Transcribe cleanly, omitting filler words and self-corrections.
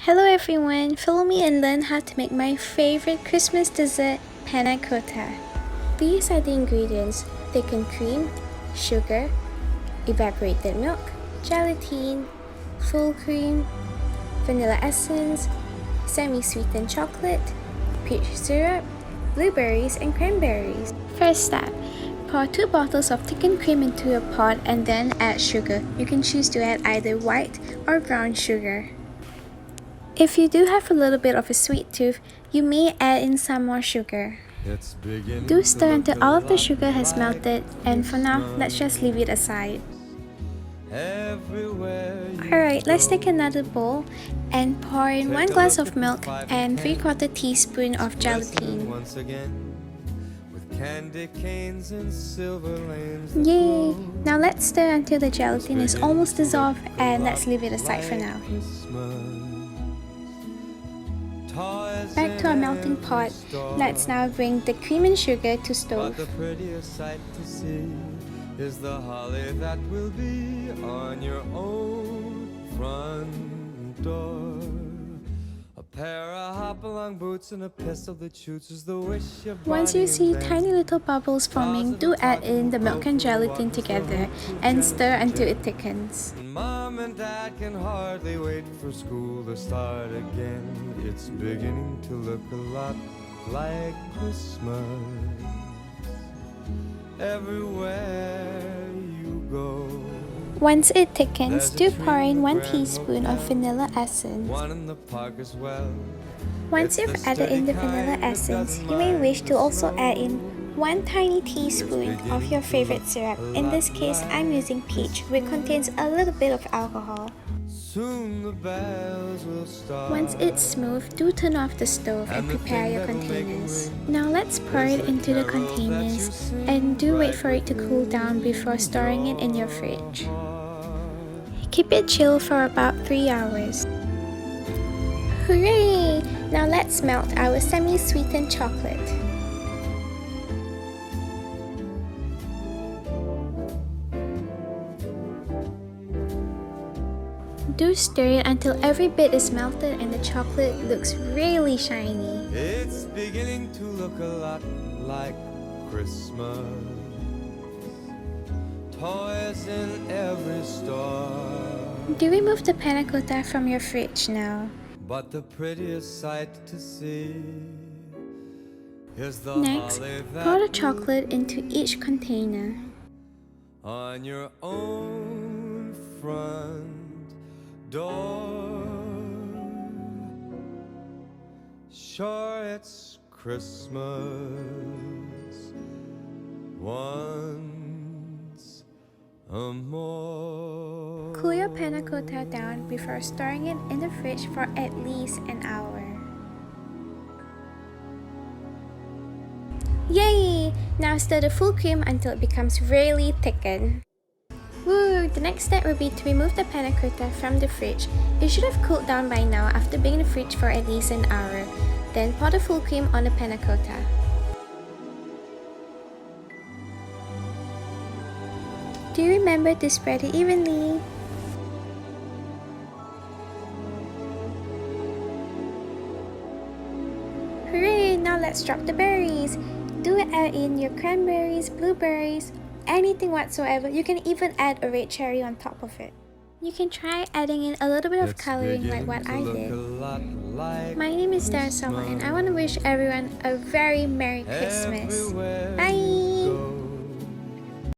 Hello everyone, follow me and learn how to make my favorite Christmas dessert, Panna Cotta. These are the ingredients: thickened cream, sugar, evaporated milk, gelatin, full cream, vanilla essence, semi-sweetened chocolate, peach syrup, blueberries and cranberries. First step, pour 2 bottles of thickened cream into a pot and then add sugar. You can choose to add either white or brown sugar. If you do have a little bit of a sweet tooth, you may add in some more sugar. Do stir until all of the sugar has melted, and for now, let's just leave it aside. Alright, let's take another bowl and pour in 1 glass of milk and 3/4 teaspoon of gelatin. Yay! Now let's stir until the gelatin is almost dissolved, and let's leave it aside for now. Back to our melting pot, let's now bring the cream and sugar to stove. The prettiest sight to see is the holly that will be on your own front door. A pair of hop-along boots and a pistol that shoots is the wish of Once you see tiny little bubbles forming, do add in the milk and gelatin together and stir until it thickens. Mom and Dad can hardly wait for school to start again. It's beginning to look a lot like Christmas everywhere you go. Once it thickens, do pour in 1 teaspoon of vanilla essence. One in the park as well. Once you've added in the vanilla essence, you may wish to also add in 1 tiny teaspoon of your favorite syrup. In this case, I'm using peach, which contains a little bit of alcohol. Soon the bells will start. Once it's smooth, do turn off the stove and prepare your containers. Now let's pour it into the containers and do wait for it to cool down before storing it in your fridge. Keep it chill for about 3 hours. Hooray! Now let's melt our semi-sweetened chocolate. Do stir it until every bit is melted and the chocolate looks really shiny. It's beginning to look a lot like Christmas. Toys in every store. Do remove the panna cotta from your fridge now. But the prettiest sight to see is the Next, holly that pour the will chocolate into each container. on your own front door. Sure, it's Christmas once more. Cool your panna cotta down before storing it in the fridge for at least an hour. Yay! Now stir the full cream until it becomes really thickened. Woo! The next step will be to remove the panna cotta from the fridge. It should have cooled down by now after being in the fridge for at least an hour. Then pour the full cream on the panna cotta. Do you remember to spread it evenly? Hooray! Now let's drop the berries. Do add in your cranberries, blueberries, anything whatsoever. You can even add a red cherry on top of it. You can try adding in a little bit of coloring like what I did. My name is Darsama and I want to wish everyone a very Merry Christmas.